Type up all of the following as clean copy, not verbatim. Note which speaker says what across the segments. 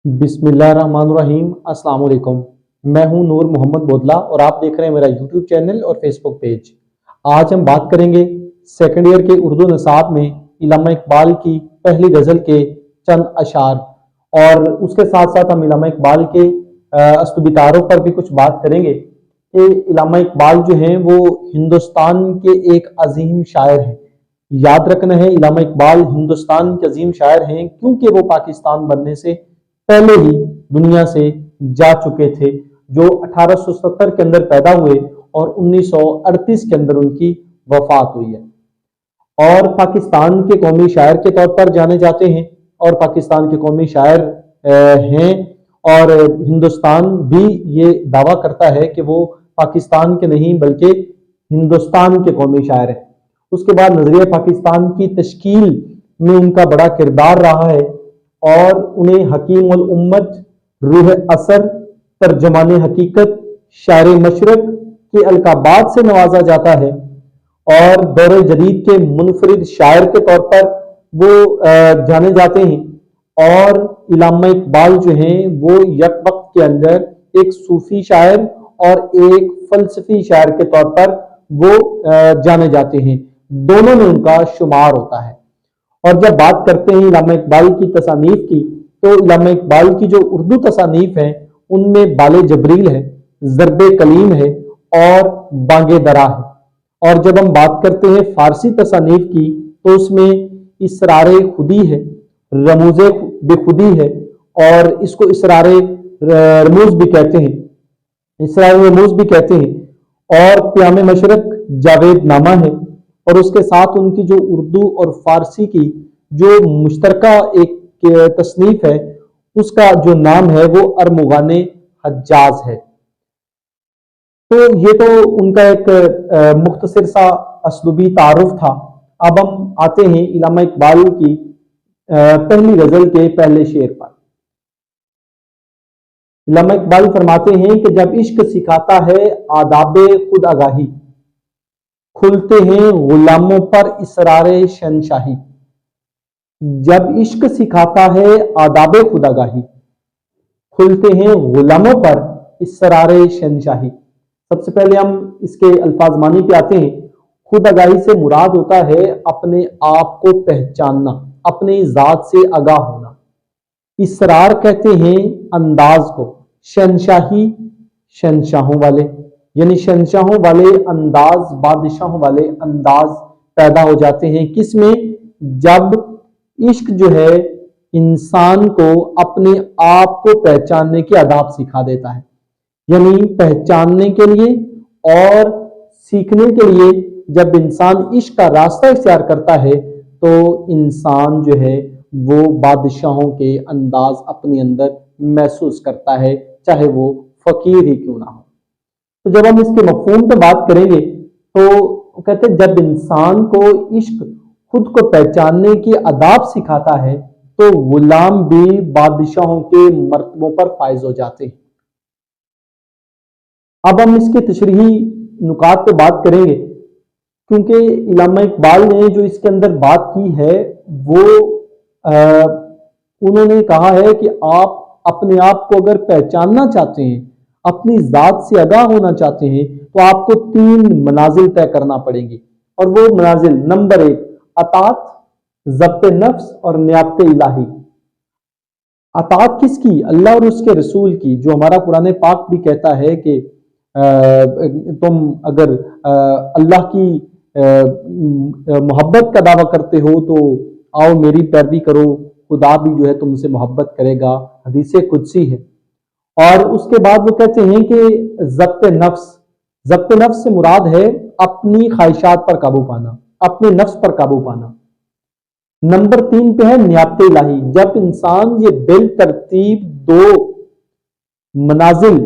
Speaker 1: बिस्मिल्लाहिर्रहमानिर्रहीम। अस्सलाम वालेकुम। मैं हूं नूर मोहम्मद बोदला और आप देख रहे हैं मेरा यूट्यूब चैनल और फेसबुक पेज। आज हम बात करेंगे सेकंड ईयर के उर्दू निसाब में इल्लामा इकबाल की पहली गज़ल के चंद अशार, और उसके साथ साथ हम इल्लामा इकबाल के अस्लूबी तारुफ पर भी कुछ बात करेंगे कि इल्लामा इकबाल जो हैं वो हिंदुस्तान के एक अजीम शायर हैं। याद रखना है, इल्लामा इकबाल हिंदुस्तान के अजीम शायर हैं क्योंकि वो पाकिस्तान बनने से पहले ही दुनिया से जा चुके थे, जो 1870 के अंदर पैदा हुए और 1938 के अंदर उनकी वफात हुई है। और पाकिस्तान के कौमी शायर के तौर पर जाने जाते हैं और पाकिस्तान के कौमी शायर हैं, और हिंदुस्तान भी ये दावा करता है कि वो पाकिस्तान के नहीं बल्कि हिंदुस्तान के कौमी शायर हैं। उसके बाद नजरिया पाकिस्तान की तश्कील में उनका बड़ा किरदार रहा है और उन्हें हकीम उल उम्मत, रूह असर, तर्जमान हकीकत, शायर मशरक के अलकाबात से नवाजा जाता है और दौर जदीद के मुनफरिद शायर के तौर पर वो जाने जाते हैं। और इल्लामा इकबाल जो हैं वो यक वक्त के अंदर एक सूफी शायर और एक फलसफी शायर के तौर पर वो जाने जाते हैं। दोनों में उनका शुमार होता है। और जब बात करते हैं इल्लामा इकबाल की तसानीफ की, तो इल्लामा इकबाल की जो उर्दू तसानीफ है उनमें बाले जबरील है, ज़रबे कलीम है और बांगे दरा है। और जब हम बात करते हैं फारसी तसानीफ की, तो उसमें इसरारे खुदी है, रमूज़े बेखुदी है, और इसको इसरारे रमूज भी कहते हैं, इसरारे रमूज भी कहते हैं। और प्यामे मशरक जावेद नामा है, और उसके साथ उनकी जो उर्दू और फारसी की जो मुश्तरका एक तसनीफ है उसका जो नाम है वो अरमुगाने हज्जाज है। तो ये तो उनका एक मुख्तसर सा असलूबी तारुफ था। अब हम आते हैं इल्लामा इकबाल की पहली गजल के पहले शेर पर। इल्लामा इकबाल फरमाते हैं कि जब इश्क सिखाता है आदाबे खुद आगाही, खुलते हैं गुलामों पर इसरारे शहनशाही। जब इश्क सिखाता है आदाबे खुदागाही, खुलते हैं गुलामों पर इसरारे शहनशाही। सबसे पहले हम इसके अल्फाज मानी पे आते हैं। खुदागाही से मुराद होता है अपने आप को पहचानना, अपनी जात से आगाह होना। इसरार कहते हैं अंदाज को, शहनशाही शहनशाहों वाले, यानी शहनशाहों वाले अंदाज, बादशाहों वाले अंदाज पैदा हो जाते हैं। किसमें? जब इश्क जो है इंसान को अपने आप को पहचानने के आदाब सिखा देता है। यानी पहचानने के लिए और सीखने के लिए जब इंसान इश्क का रास्ता इख्तियार करता है तो इंसान जो है वो बादशाहों के अंदाज अपने अंदर महसूस करता है, चाहे वो फकीर ही क्यों ना हो। तो जब हम इसके मफहूम पे बात करेंगे तो कहते हैं जब इंसान को इश्क खुद को पहचानने की आदाब सिखाता है तो गुलाम भी बादशाहों के मर्तबों पर फायज हो जाते हैं। अब हम इसके तशरीही नुकात पे बात करेंगे, क्योंकि इल्लामा इकबाल ने जो इसके अंदर बात की है वो उन्होंने कहा है कि आप अपने आप को अगर पहचानना चाहते हैं, अपनी जात से आगाह होना चाहते हैं, तो आपको 3 मनाजिल तय करना पड़ेंगी। और वो मनाजिल, नंबर 1 अतात, ज़ब्त नफ्स और नियाबत इलाही। अतात किसकी? अल्लाह और उसके रसूल की, जो हमारा कुरान पाक भी कहता है कि तुम अगर अल्लाह की मोहब्बत का दावा करते हो तो आओ मेरी पैरवी करो, खुदा भी जो है तुमसे मोहब्बत करेगा, हदीस कुदसी है। और उसके बाद वो कहते हैं कि ज़ब्त नफ्स, ज़ब्त नफ्स से मुराद है अपनी ख्वाहिशात पर काबू पाना, अपने नफ्स पर काबू पाना। नंबर 3 पे है नियाबत इलाही। जब इंसान ये बिल तरतीब 2 मनाजिल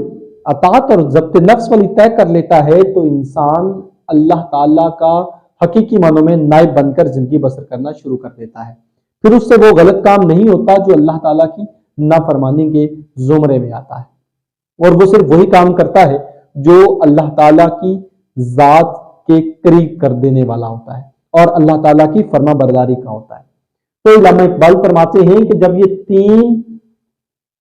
Speaker 1: अतात और ज़ब्त नफ्स वाली तय कर लेता है तो इंसान अल्लाह ताला का हकीकी मानों में नाइब बनकर जिंदगी बसर करना शुरू कर देता है। फिर उससे वो गलत काम नहीं होता जो अल्लाह ताला की नाफरमानी के जुमरे में आता है, और वो सिर्फ वही काम करता है जो अल्लाह ताला की जात के करीब कर देने वाला होता है और अल्लाह ताला की फर्मा बरदारी का होता है। तो इल्लामा इकबाल फरमाते हैं कि जब ये 3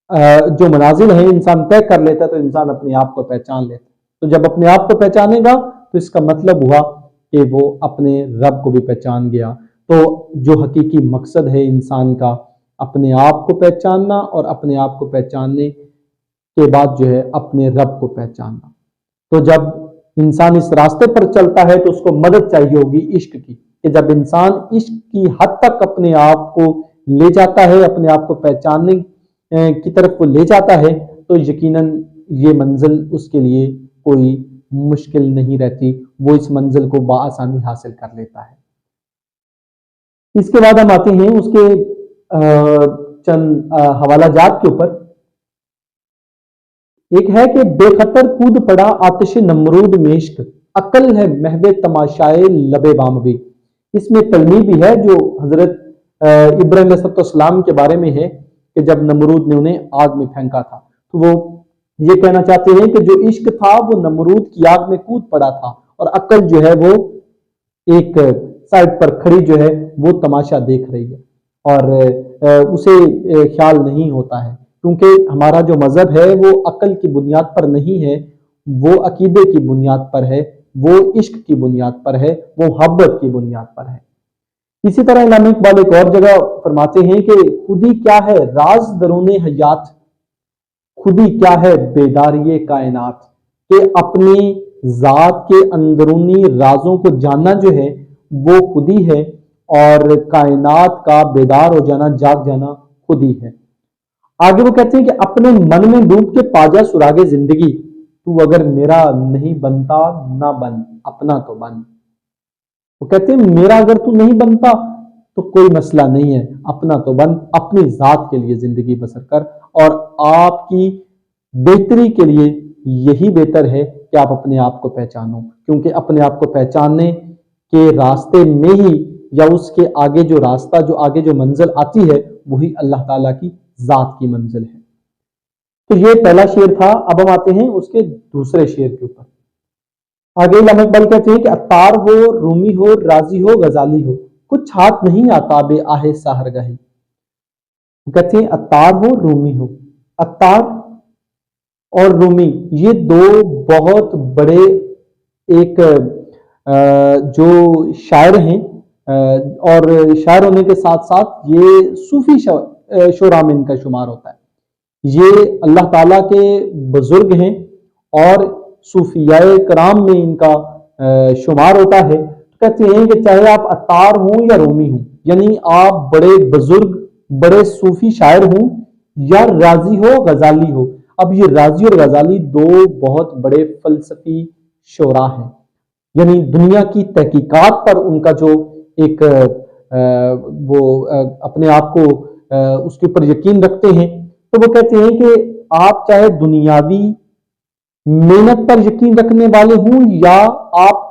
Speaker 1: जो मनाजिल है इंसान तय कर लेता है तो इंसान अपने आप को पहचान लेता है। तो जब अपने आप को पहचानेगा तो इसका मतलब हुआ कि वो अपने रब को भी पहचान गया। तो जो हकीकी मकसद है इंसान का, अपने आप को पहचानना और अपने आप को पहचानने के बाद जो है अपने रब को पहचानना। तो जब इंसान इस रास्ते पर चलता है तो उसको मदद चाहिए होगी इश्क की, कि जब इंसान इश्क की हद तक अपने आप को ले जाता है, अपने आप को पहचानने की तरफ वो ले जाता है, तो यकीनन ये मंजिल उसके लिए कोई मुश्किल नहीं रहती, वो इस मंजिल को बआसानी हासिल कर लेता है। इसके बाद हम आते हैं उसके चंद हवाला जात के ऊपर। एक है कि बेखतर कूद पड़ा आतिश नमरूद में इश्क, अकल है महवे तमाशाए लबे बामवी। इसमें तलमी भी है जो हजरत इब्राहीम अलैहिस्सलाम के बारे में है कि जब नमरूद ने उन्हें आग में फेंका था, तो वो ये कहना चाहते हैं कि जो इश्क था वो नमरूद की आग में कूद पड़ा था और अकल जो है वो एक साइड पर खड़ी जो है वो तमाशा देख रही है और उसे ख्याल नहीं होता है, क्योंकि हमारा जो मजहब है वो अकल की बुनियाद पर नहीं है, वो अकीदे की बुनियाद पर है, वो इश्क की बुनियाद पर है, वो मोहब्बत की बुनियाद पर है। इसी तरह इलामा इकबाल एक और जगह फरमाते हैं कि खुदी क्या है राज दरूने हयात, खुदी क्या है बेदारी कायनात, कि अपनी जात के अंदरूनी राजों को जानना जो है वो खुदी है और कायनात का बेदार हो जाना, जाग जाना खुदी है। आगे वो कहते हैं कि अपने मन में डूब के पाजा सुरागे जिंदगी, तू अगर मेरा नहीं बनता ना बन, अपना तो बन। वो कहते हैं मेरा अगर तू नहीं बनता तो कोई मसला नहीं है, अपना तो बन, अपनी जात के लिए जिंदगी बसर कर और आपकी बेहतरी के लिए यही बेहतर है कि आप अपने आप को पहचानो, क्योंकि अपने आप को पहचानने के रास्ते में ही या उसके आगे जो रास्ता, जो आगे जो मंजिल आती है वही अल्लाह ताला की जात की मंजिल है। तो ये पहला शेर था। अब हम आते हैं उसके दूसरे शेर के ऊपर। आगे इलामा इकबाल कहते हैं कि अत्तार हो, रूमी हो, राजी हो, गजाली हो, कुछ हाथ नहीं आता बे आहे सहरगाही। कहते हैं अत्तार हो, रूमी हो। अत्तार और रूमी ये दो बहुत बड़े एक जो शायर हैं और शायर होने के साथ साथ ये सूफी शोरा में इनका शुमार होता है। ये अल्लाह ताला के बुजुर्ग हैं और सूफियाए कराम में इनका शुमार होता है। तो कहते हैं कि चाहे आप अत्तार हों या रूमी हों, यानी आप बड़े बुजुर्ग, बड़े सूफी शायर हों या राजी हो, गजाली हो। अब ये राजी और गजाली दो बहुत बड़े फलसफी शोरा हैं, यानी दुनिया की तहकीकात पर उनका जो एक वो अपने आप को उसके ऊपर यकीन रखते हैं। तो वो कहते हैं कि आप चाहे दुनियावी मेहनत पर यकीन रखने वाले हों या आप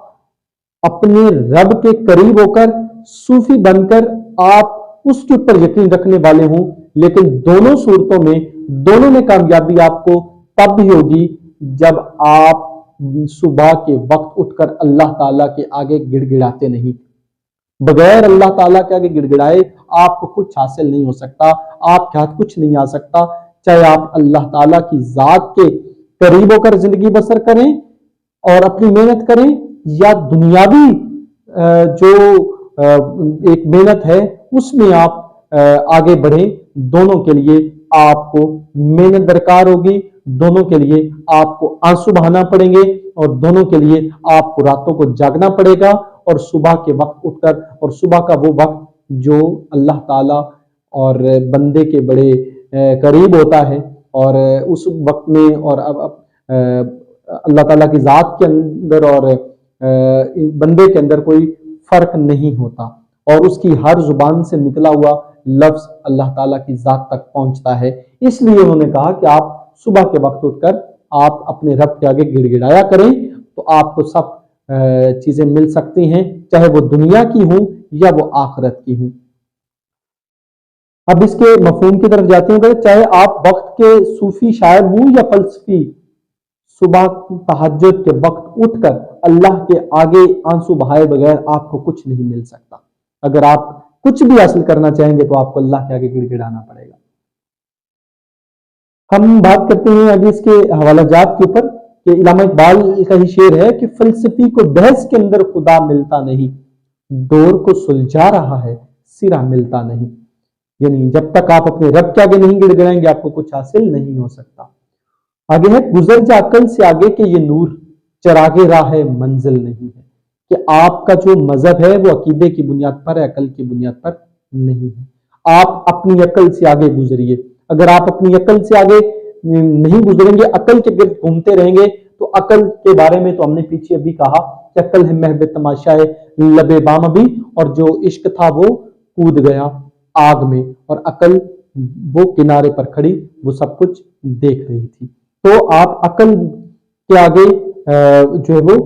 Speaker 1: अपने रब के करीब होकर सूफी बनकर आप उसके ऊपर यकीन रखने वाले हों, लेकिन दोनों सूरतों में, दोनों में कामयाबी आपको तब भी होगी जब आप सुबह के वक्त उठकर अल्लाह ताला के आगे गिड़गिड़ाते नहीं। बगैर अल्लाह ताला के आगे गिड़गिड़ाए आपको कुछ हासिल नहीं हो सकता, आपके हाथ कुछ नहीं आ सकता। चाहे आप अल्लाह ताला की जात के करीब होकर जिंदगी बसर करें और अपनी मेहनत करें, या दुनियावी जो एक मेहनत है उसमें आप आगे बढ़ें, दोनों के लिए आपको मेहनत दरकार होगी, दोनों के लिए आपको आंसू बहाना पड़ेंगे और दोनों के लिए आपको रातों को जागना पड़ेगा और सुबह के वक्त उठकर, और सुबह का वो वक्त जो अल्लाह ताला और बंदे के बड़े करीब होता है और उस वक्त में और अल्लाह ताला की जात के अंदर और बंदे के अंदर कोई फर्क नहीं होता और उसकी हर जुबान से निकला हुआ लफ्ज अल्लाह ताला की जात तक पहुंचता है। इसलिए उन्होंने कहा कि आप सुबह के वक्त उठकर आप अपने रब के आगे गिड़गिड़ाया करें, तो आपको सब चीजें मिल सकती हैं, चाहे वो दुनिया की हों या वो आखिरत की हों। अब इसके मफहूम की तरफ जाते हैं, चाहे आप वक्त के सूफी शायर हों या फलसफी, सुबह तहज्जुद के वक्त उठकर अल्लाह के आगे आंसू बहाए बगैर आपको कुछ नहीं मिल सकता। अगर आप कुछ भी हासिल करना चाहेंगे तो आपको अल्लाह के आगे गिड़गिड़ाना पड़ेगा। हम बात करते हैं आगे इसके हवाला जात के ऊपर कि इलामा इकबाल का ही शेर है कि फलसफी को बहस के अंदर खुदा मिलता नहीं, दौर को सुलझा रहा है सिरा मिलता नहीं। यानी जब तक आप अपने रब के आगे नहीं गिड़गिड़ाएंगे आपको कुछ हासिल नहीं हो सकता। आगे है गुजर जा अकल से आगे के ये नूर चरागे राह है मंजिल नहीं है, कि आपका जो मजहब है वो अकीदे की बुनियाद पर है, अकल की बुनियाद पर नहीं है। आप अपनी अकल से आगे गुजरिए। अगर आप अपनी अकल से आगे नहीं गुजरेंगे, अकल के गिर्द घूमते रहेंगे, तो अकल के बारे में तो हमने पीछे अभी कहा कि अकल है महब तमाशाए लबे बाम भी, और जो इश्क था वो कूद गया आग में, और अकल वो किनारे पर खड़ी वो सब कुछ देख रही थी। तो आप अकल के आगे जो है वो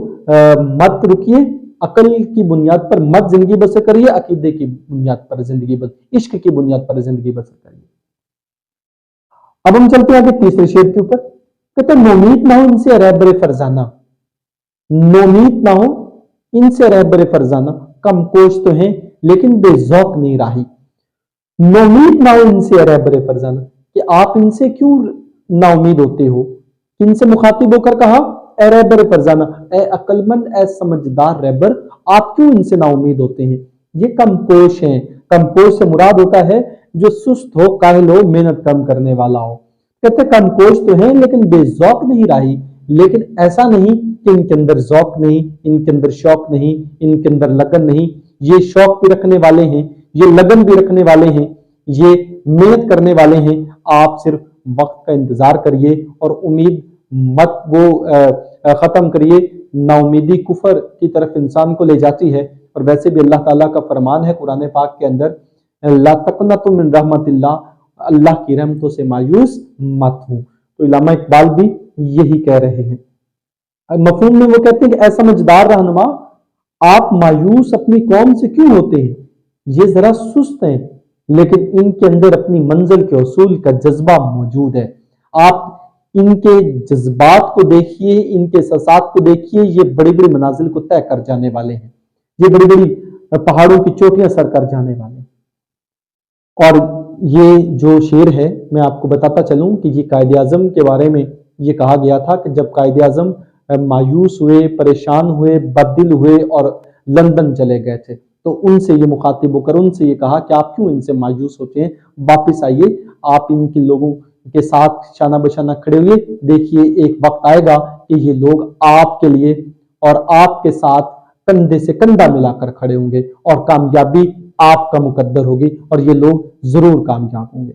Speaker 1: मत रुकिए, अकल की बुनियाद पर मत जिंदगी बसर करिए, अकीदे की बुनियाद पर जिंदगी बसर, इश्क की बुनियाद पर जिंदगी बसर करिए। अब हम चलते हैं आगे तीसरे शेर के ऊपर। कहते नोमीद ना हो इनसे रहबरे फरजाना, नोमीद ना हो इनसे रहबरे फरजाना, कम कोश तो हैं लेकिन बेजौक नहीं राही। नोमीद ना हो इनसे रहबरे फरजाना, कि आप इनसे क्यों नाउमीद होते हो। किनसे मुखातिब होकर कहा, ए रहबर फरजाना, ए अक्लमंद, ए समझदार रहबर, आप क्यों इनसे नाउमीद होते हैं। ये कमपोश हैं। कमपोश से मुराद होता है जो सुस्त हो, काहिल हो, मेहनत कम करने वाला हो। कहते कमपोश तो हैं लेकिन बेजौक नहीं राही। लेकिन ऐसा नहीं कि इनके अंदर जौक नहीं, इनके अंदर शौक नहीं, इनके अंदर लगन नहीं। ये शौक भी रखने वाले हैं, ये लगन भी रखने वाले हैं, ये मेहनत करने वाले हैं। आप सिर्फ वक्त का इंतजार करिए और उम्मीद मत वो खत्म करिए। नाउमीदी कुफर की तरफ इंसान को ले जाती है। और वैसे भी अल्लाह ताला का फरमान है कुरान पाक के अंदर, ला तक़नतु मिन रहमतिल्लाह, अल्लाह की रहमतों से मायूस मत हो। तो इलामा इकबाल भी यही कह रहे हैं। मफहूम में वो कहते हैं कि ऐसा समझदार रहनुमा, आप मायूस अपनी कौम से क्यों होते हैं। ये जरा सुस्त हैं लेकिन इनके अंदर अपनी मंजिल के उसूल का जज्बा मौजूद है। आप इनके जज्बात को देखिए, इनके ससात को देखिए, ये बड़ी बड़ी मनाजिल को तय कर जाने वाले हैं, ये बड़ी बड़ी पहाड़ों की चोटियां सर कर जाने वाले हैं। और ये जो शेर है मैं आपको बताता चलूं कि ये कायदे आजम के बारे में ये कहा गया था कि जब कायदे आजम मायूस हुए, परेशान हुए, बददिल हुए और लंदन चले गए थे, तो उनसे ये मुखातिब होकर उनसे ये कहा कि आप क्यों इनसे मायूस होते हैं, वापिस आइए, आप इनके लोगों के साथ शाना बशाना खड़े हुए देखिए, एक वक्त आएगा कि ये लोग आपके लिए और आपके साथ कंधे से कंधा मिलाकर खड़े होंगे और कामयाबी आपका मुकद्दर होगी और ये लोग जरूर कामयाब होंगे।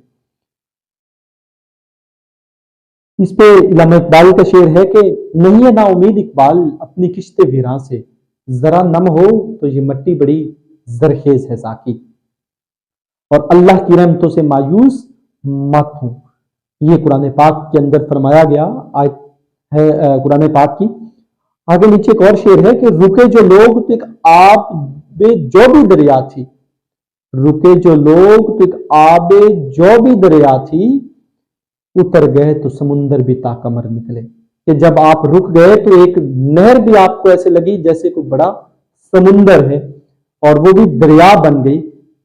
Speaker 1: इस पे इलामा इकबाल का शेर है कि नहीं है ना उम्मीद इकबाल अपनी किश्ते वीरां से, जरा नम हो तो ये मट्टी बड़ी जरखेज है साकी, और अल्लाह की रहमतों से मायूस मत हो। ये कुरान पाक के अंदर फरमाया गया आयत है कुरान पाक की। आगे नीचे एक और शेर है कि रुके जो लोग तो एक आब बे जो भी दरिया थी, रुके जो लोग तो एक आबे जो भी दरिया थी, उतर गए तो समुंदर भी ताकमर निकले। कि जब आप रुक गए तो एक नहर भी आपको ऐसे लगी जैसे कोई बड़ा समुंदर है और वो भी दरिया बन गई,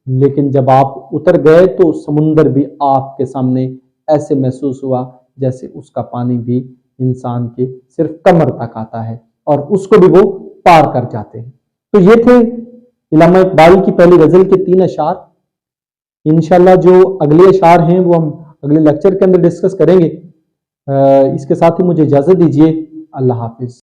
Speaker 1: लेकिन जब आप उतर गए तो समुंदर भी आपके सामने ऐसे महसूस हुआ जैसे उसका पानी भी इंसान के सिर्फ कमर तक आता है और उसको भी वो पार कर जाते हैं। तो ये थे इलामा इकबाल की पहली गजल के 3 अशार। इंशाल्लाह जो अगले अशार हैं वो हम अगले लेक्चर के अंदर डिस्कस करेंगे। इसके साथ ही मुझे इजाजत दीजिए। अल्लाह हाफिज।